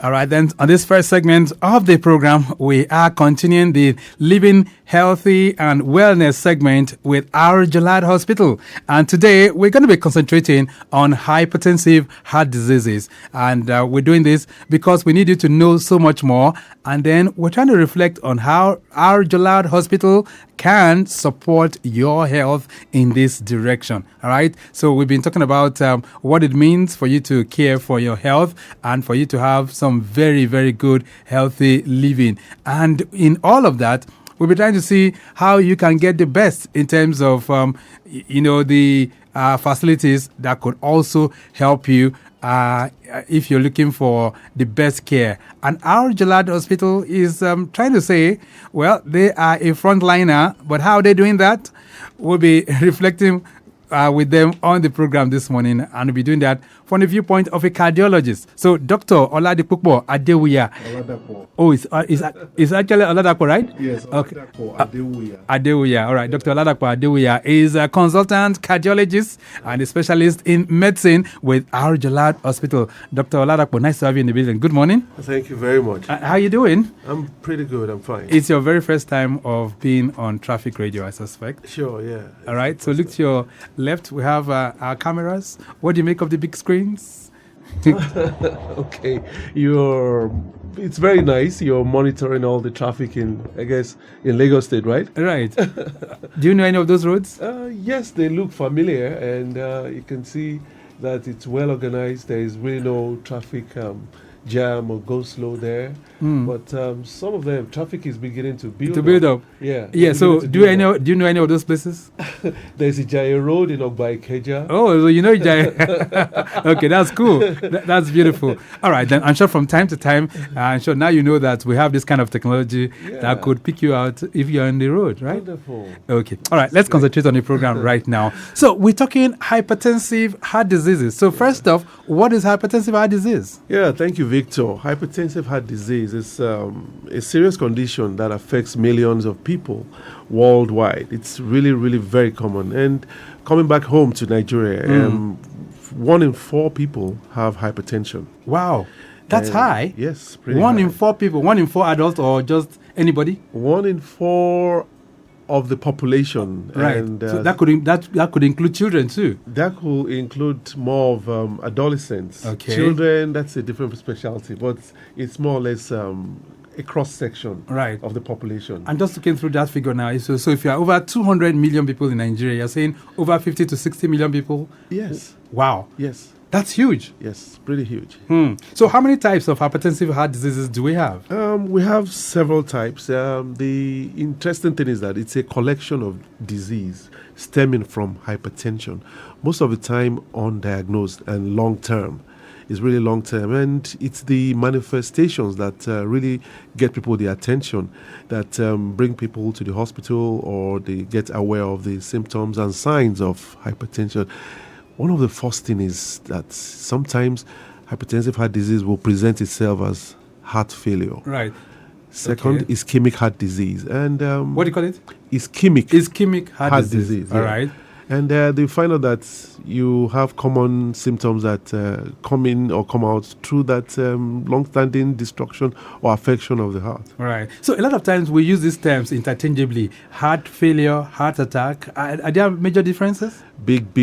All right, then on this first segment of the program, we are continuing the Living Healthy and Wellness segment with R-Jolad Hospital. And today we're going to be concentrating on hypertensive heart diseases. And we're doing this because we need you to know so much more. And then we're trying to reflect on how R-Jolad Hospital can support your health in this direction. All right. So we've been talking about what it means for you to care for your health and for you to have some very, very good, healthy living. And in all of that, we'll be trying to see how you can get the best in terms of, the facilities that could also help you if you're looking for the best care. And R-Jolad Hospital is trying to say, well, they are a frontliner, but how are they doing that? We'll be reflecting with them on the program this morning, and we'll be doing that from the viewpoint of a cardiologist. So, Dr. Oladapo Adewuya. Oladapo. Oh, it's actually Oladapo, right? Yes, Oladapo Adewuya. Adewuya, all right. Dr. Oladapo Adewuya is a consultant cardiologist and a specialist in medicine with R-Jolad Hospital. Dr. Oladapo, nice to have you in the building. Good morning. Thank you very much. How are you doing? I'm pretty good. I'm fine. It's your very first time of being on Traffic Radio, I suspect. Sure, yeah. All right. So look to your left. We have our cameras. What do you make of the big screens? Okay. It's very nice. You're monitoring all the traffic in Lagos State, right? Right. Do you know any of those roads? Yes, they look familiar, and you can see that it's well organized. There is really no traffic jam or go slow there. But some of them, traffic is beginning to build up. Yeah. Yeah. So do you know any of those places? There's a Jaya Road in Ogbaikeja. Oh, so you know Jaya. Okay, that's cool. That's beautiful. All right, then I'm sure from time to time, I'm sure now you know that we have this kind of technology that could pick you out if you're on the road, right? Wonderful. Okay. All right, let's concentrate on the program right now. So we're talking hypertensive heart diseases. So first off, what is hypertensive heart disease? Yeah, thank you, Victor. Hypertensive heart disease is a serious condition that affects millions of people worldwide. It's really, really very common. And coming back home to Nigeria, 1 in 4 people have hypertension. Wow, that's high. Yes, pretty One high. in 4 people, 1 in 4 adults, or just anybody? 1 in 4 of the population. Right. And, so that could include children too. That could include more of adolescents. Okay. Children, that's a different specialty, but it's more or less a cross-section of the population. I'm just looking through that figure now. So if you are over 200 million people in Nigeria, you're saying over 50 to 60 million people? Yes. Wow. Yes. That's huge. Yes, pretty huge. So how many types of hypertensive heart diseases do we have? We have several types. The interesting thing is that it's a collection of disease stemming from hypertension. Most of the time undiagnosed and long-term. It's really long-term. And it's the manifestations that really get people the attention, that bring people to the hospital, or they get aware of the symptoms and signs of hypertension. One of the first things is that sometimes hypertensive heart disease will present itself as heart failure. Right. Second, ischemic heart disease. And what do you call it? Ischemic heart disease. Yeah. All right. And they find out that you have common symptoms that come in or come out through that long-standing destruction or affection of the heart. Right. So a lot of times we use these terms interchangeably. Heart failure, heart attack. Are there major differences? Big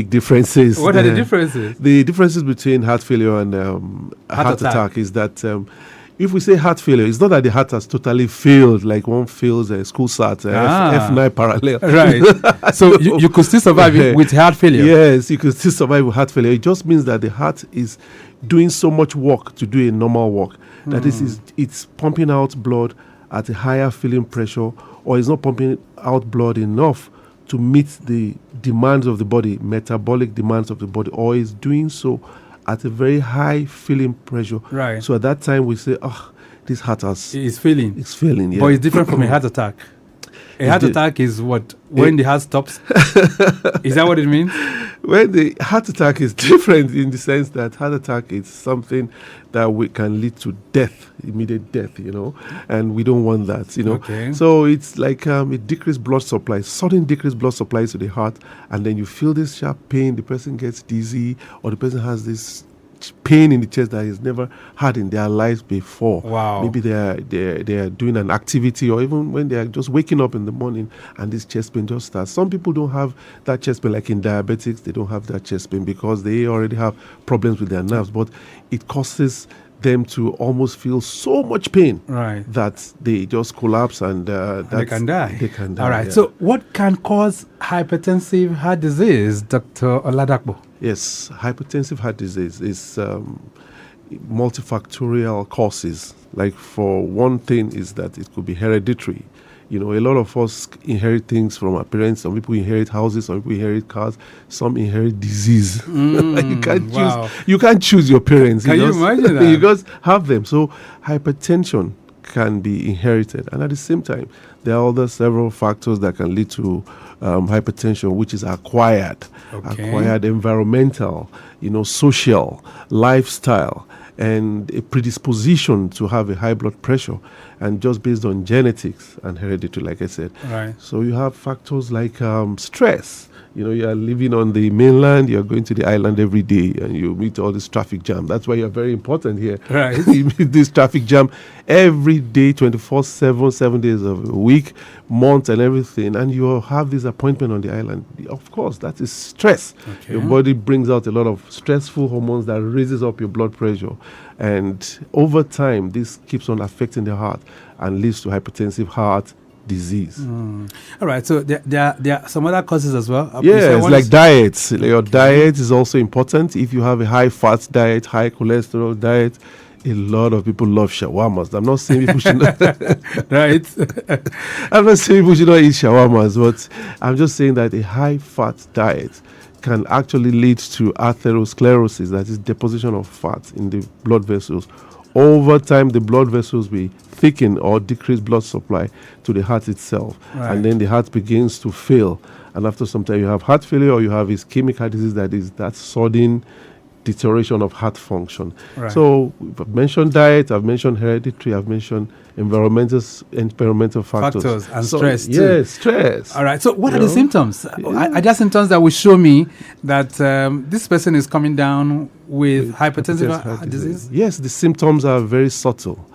differences. What are the differences? The differences between heart failure and heart attack is that if we say heart failure, it's not that the heart has totally failed, like one fails a school SAT, F9 parallel. Right. So you could still survive with heart failure. Yes, you could still survive with heart failure. It just means that the heart is doing so much work to do a normal work. That is, it's pumping out blood at a higher filling pressure, or it's not pumping out blood enough to meet the demands of the body, metabolic demands of the body, or is doing so at a very high filling pressure. Right. So at that time we say, this heart is failing. It's failing, yeah. But it's different from a heart attack. A heart attack is what? When the heart stops? Is that what it means? Well, the heart attack is different in the sense that heart attack is something that can lead to death, immediate death, and we don't want that, Okay. So it's like a decreased blood supply, sudden decreased blood supply to the heart, and then you feel this sharp pain, the person gets dizzy, or the person has this pain in the chest that he's never had in their lives before. Wow. Maybe they are doing an activity, or even when they are just waking up in the morning and this chest pain just starts. Some people don't have that chest pain, like in diabetics, they don't have that chest pain because they already have problems with their nerves, but it causes them to almost feel so much pain that they just collapse and they can die. They can die. All right. Yeah. So, what can cause hypertensive heart disease, Dr. Oladapo? Yes, hypertensive heart disease is multifactorial causes. Like, for one thing is that it could be hereditary. You know, a lot of us inherit things from our parents. Some people inherit houses, some people inherit cars, some inherit disease. You can't choose. You can't choose your parents. Can you imagine that? You just have them. So hypertension can be inherited, and at the same time, there are other several factors that can lead to hypertension, which is acquired, environmental, social, lifestyle, and a predisposition to have a high blood pressure, and just based on genetics and heredity, like I said. Right. So you have factors like stress. You are living on the mainland, you're going to the island every day, and you meet all this traffic jam. That's why you're very important here. Right. You meet this traffic jam every day, 24/7, 7 days of a week, month, and everything, and you have this appointment on the island. Of course, that is stress. Okay. Your body brings out a lot of stressful hormones that raises up your blood pressure. And over time, this keeps on affecting the heart and leads to hypertensive heart disease. All right, so there are some other causes as well. Yes, like diets. Your diet is also important. If you have a high fat diet, high cholesterol diet, a lot of people love shawarmas. I'm not saying people should not. Right. I'm not saying people should not eat shawarmas, but I'm just saying that a high fat diet can actually lead to atherosclerosis, that is deposition of fat in the blood vessels. Over time, the blood vessels will thicken or decrease blood supply to the heart itself. Right. And then the heart begins to fail. And after some time, you have heart failure, or you have ischemic heart disease, that is that sudden deterioration of heart function. Right. So I've mentioned diet, I've mentioned hereditary, I've mentioned environmental factors and stress too. Yes, stress. All right. So what are the symptoms? Are there symptoms that will show me that this person is coming down with hypertensive heart disease? Yes, the symptoms are very subtle.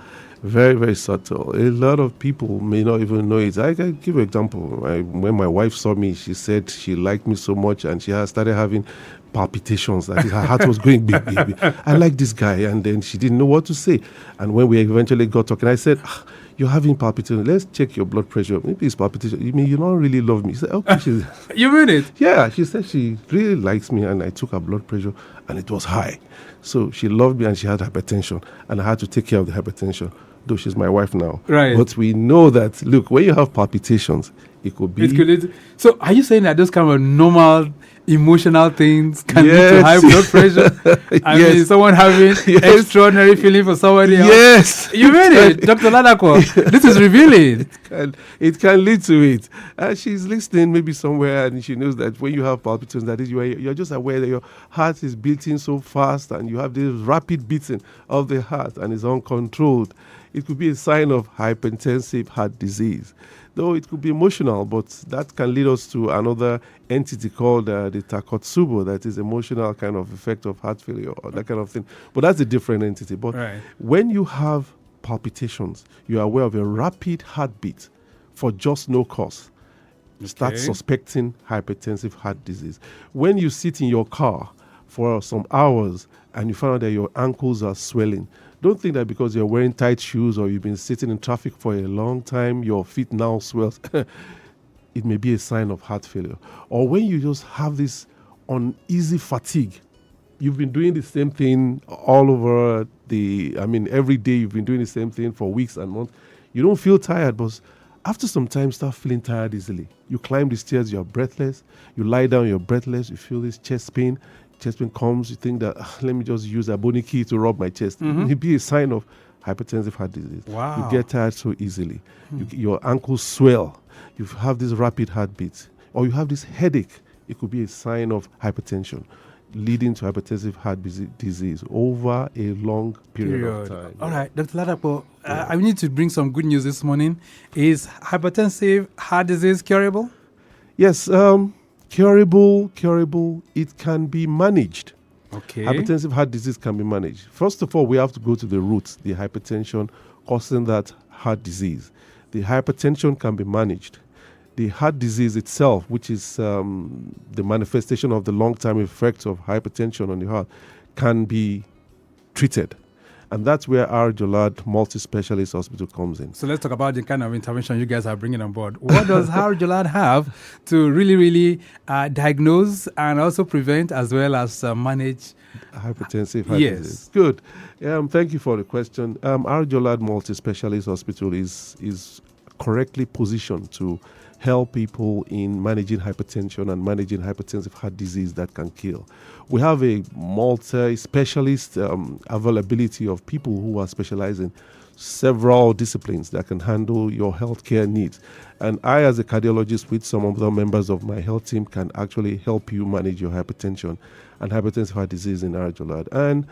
Very, very subtle. A lot of people may not even know it. I can give you an example. When my wife saw me, she said she liked me so much, and she had started having palpitations. That her heart was going big, big, big. I like this guy, and then she didn't know what to say. And when we eventually got talking, I said, "You're having palpitations. Let's check your blood pressure. Maybe it's palpitation. You mean you don't really love me?" She said, "Okay." You mean it? Yeah. She said she really likes me, and I took her blood pressure, and it was high. So she loved me, and she had hypertension, and I had to take care of the hypertension. Though she's my wife now. Right. But we know that, look, when you have palpitations, it could be... So are you saying that those kind of normal emotional things can lead to high blood pressure? I mean, someone having extraordinary feeling for somebody else? Yes. You mean it, Dr. Oladapo? This is revealing. It can lead to it. She's listening maybe somewhere, and she knows that when you have palpitations, that is, you're just aware that your heart is beating so fast, and you have this rapid beating of the heart, and it's uncontrolled. It could be a sign of hypertensive heart disease. Though it could be emotional, but that can lead us to another entity called the takotsubo, that is emotional kind of effect of heart failure or that kind of thing. But that's a different entity. But when you have palpitations, you are aware of a rapid heartbeat for just no cause. Start suspecting hypertensive heart disease. When you sit in your car for some hours and you find out that your ankles are swelling, don't think that because you're wearing tight shoes or you've been sitting in traffic for a long time, your feet now swells. It may be a sign of heart failure. Or when you just have this uneasy fatigue, you've been doing the same thing all over every day you've been doing the same thing for weeks and months. You don't feel tired, but after some time, start feeling tired easily. You climb the stairs, you're breathless. You lie down, you're breathless. You feel this chest pain. Chest pain comes, you think that, let me just use a bony key to rub my chest. It may be a sign of hypertensive heart disease. Wow. You get tired so easily. Your ankles swell. You have this rapid heartbeat. Or you have this headache. It could be a sign of hypertension leading to hypertensive heart disease over a long period of time. All right, Dr. Oladapo, I need to bring some good news this morning. Is hypertensive heart disease curable? Yes, curable, it can be managed. Okay. Hypertensive heart disease can be managed. First of all, we have to go to the root, the hypertension causing that heart disease. The hypertension can be managed. The heart disease itself, which is the manifestation of the long-term effects of hypertension on the heart, can be treated. And that's where R-Jolad Multi-Specialist Hospital comes in. So let's talk about the kind of intervention you guys are bringing on board. What does R-Jolad have to really diagnose and also prevent as well as manage hypertensive heart disease? Good. Thank you for the question. R-Jolad Multi-Specialist Hospital is correctly positioned to help people in managing hypertension and managing hypertensive heart disease that can kill. We have a multi-specialist availability of people who are specialized in several disciplines that can handle your healthcare needs. And I, as a cardiologist with some of the members of my health team, can actually help you manage your hypertension and hypertensive heart disease in R-Jolad. And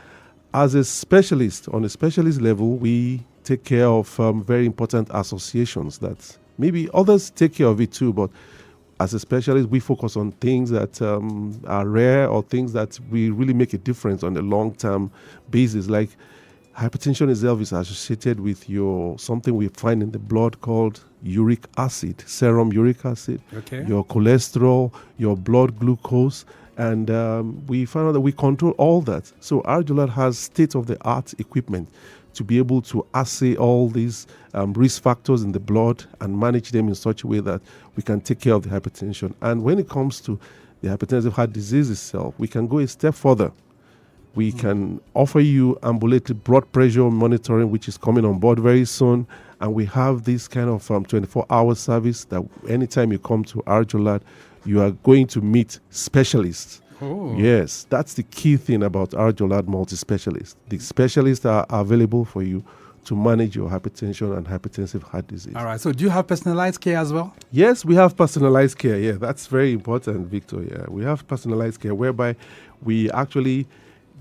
as a specialist, on a specialist level, we take care of very important associations that maybe others take care of it too, but as a specialist, we focus on things that are rare or things that we really make a difference on a long-term basis. Like hypertension itself is associated with something we find in the blood called uric acid, serum uric acid, your cholesterol, your blood glucose, and we found out that we control all that. So R-Jolad has state-of-the-art equipment to be able to assay all these risk factors in the blood and manage them in such a way that we can take care of the hypertension. And when it comes to the hypertensive heart disease itself, we can go a step further. We can offer you ambulatory blood pressure monitoring, which is coming on board very soon. And we have this kind of 24-hour service that anytime you come to R-Jolad, you are going to meet specialists. Oh. Yes, that's the key thing about R-Jolad multi-specialist. The specialists are available for you to manage your hypertension and hypertensive heart disease. All right. So do you have personalized care as well? Yes, we have personalized care. Yeah, that's very important, Victor. Yeah, we have personalized care whereby we actually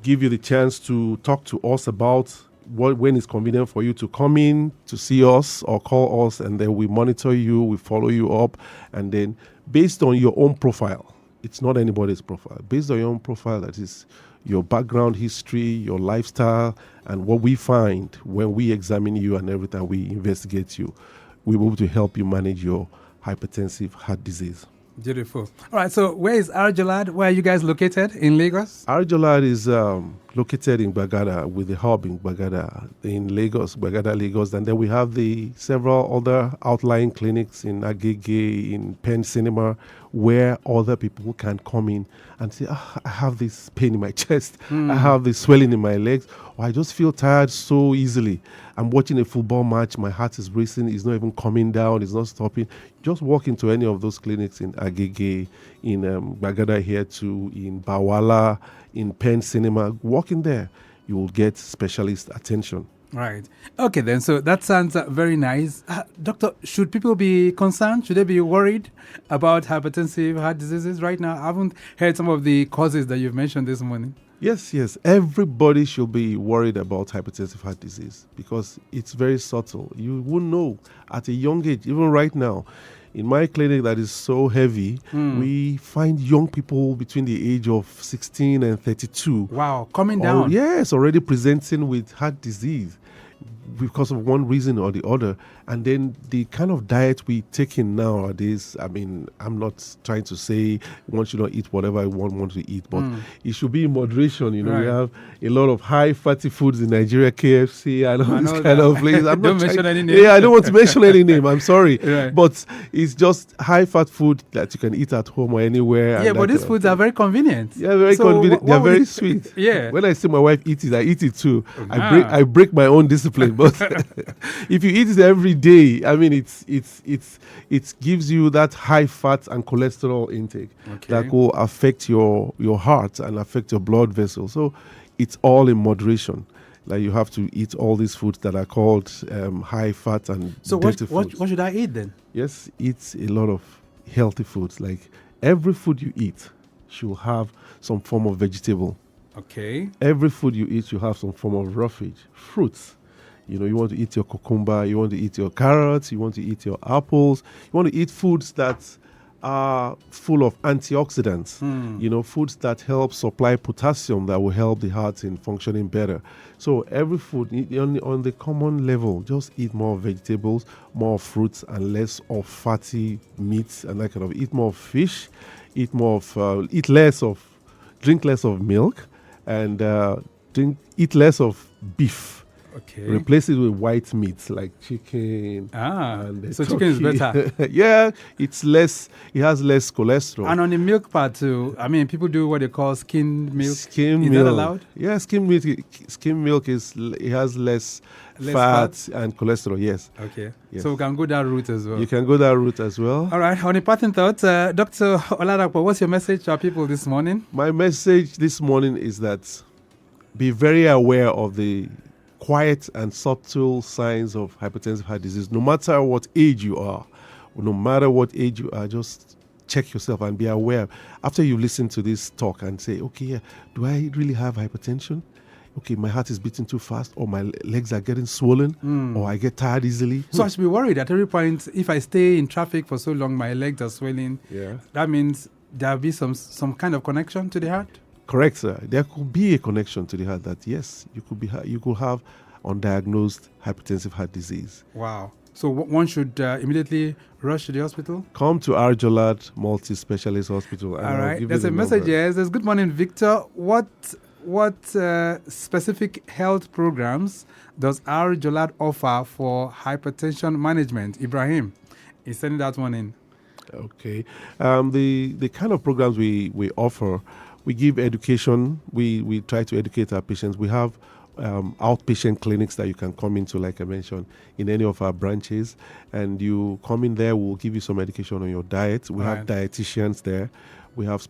give you the chance to talk to us about when it's convenient for you to come in to see us or call us, and then we monitor you, we follow you up, and then based on your own profile, it's not anybody's profile. Based on your own profile, that is your background history, your lifestyle, and what we find when we examine you and every time we investigate you, we're able to help you manage your hypertensive heart disease. Beautiful. All right. So where is R-Jolad? Where are you guys located in Lagos? R-Jolad is located in Gbagada with the hub in Gbagada in Lagos, Gbagada, Lagos. And then we have the several other outlying clinics in Agege, in Penn Cinema, where other people can come in and say, I have this pain in my chest. I have this swelling in my legs. Or I just feel tired so easily. I'm watching a football match. My heart is racing. It's not even coming down. It's not stopping. Just walk into any of those clinics in Agege, in Gbagada here too, in Bawala, in Penn Cinema. Walk in there. You will get specialist attention. Right. Okay, then. So that sounds very nice. Doctor, should people be concerned? Should they be worried about hypertensive heart diseases right now? I haven't heard some of the causes that you've mentioned this morning. Yes. Everybody should be worried about hypertensive heart disease because it's very subtle. You won't know at a young age, even right now. In my clinic that is so heavy, we find young people between the age of 16 and 32. Wow, coming down. Yes, already presenting with heart disease because of one reason or the other. And then the kind of diet we take in nowadays, I mean, I'm not trying to say one should not eat whatever one wants to eat, but it should be in moderation. You know, Right. we have a lot of high fatty foods in Nigeria, KFC, I know this kind of place. I'm Don't not mention trying- any name. Yeah, I don't want to mention any name. I'm sorry. Right. But it's just high fat food that you can eat at home or anywhere. Yeah, and but that these kind of foods are very convenient. Yeah, very So convenient. They're what would very it- sweet. Yeah. When I see my wife eat it, I eat it too. Ah. I break my own discipline. But if you eat it every day, I mean, it gives you that high fat and cholesterol intake that will affect your heart and affect your blood vessels. So it's all in moderation. Like you have to eat all these foods that are called high fat and So dirty what foods. should I eat then? Yes, eat a lot of healthy foods. Like every food you eat should have some form of vegetable. Okay. Every food you eat should have some form of roughage. Fruits. You know, you want to eat your cucumber, you want to eat your carrots, you want to eat your apples, you want to eat foods that are full of antioxidants, foods that help supply potassium that will help the heart in functioning better. So every food, on the common level, just eat more vegetables, more fruits, and less of fatty meats and that kind of. Eat more fish, drink less of milk, and eat less of beef. Okay. Replace it with white meats like chicken. So chicken is better. Yeah, it has less cholesterol. And on the milk part too, I mean, people do what they call skim milk. Is milk. that allowed? Yeah, skim milk. Skim milk it has less fat and cholesterol. Yes. Okay. Yes. So we can go that route as well. You can go that route as well. All right. On a parting thought, Dr. Oladapo, what's your message to our people this morning? My message this morning is that be very aware of the quiet and subtle signs of hypertensive heart disease. No matter what age you are, just check yourself and be aware. After you listen to this talk and say, okay, yeah, do I really have hypertension? Okay, my heart is beating too fast, or my legs are getting swollen, or I get tired easily. So I should be worried at every point. If I stay in traffic for so long, my legs are swelling. Yeah. That means there'll be some kind of connection to the heart? Correct, sir. There could be a connection to the heart that, yes, you could have undiagnosed hypertensive heart disease. Wow. So one should immediately rush to the hospital? Come to R-Jolad multispecialist hospital. All right. There's a message here. It says, good morning, Victor. What specific health programs does R-Jolad offer for hypertension management? Ibrahim is sending that one in. Okay. The kind of programs we offer, we give education. We try to educate our patients. We have outpatient clinics that you can come into, like I mentioned, in any of our branches. And you come in there, we'll give you some education on your diet. We have dietitians there. We have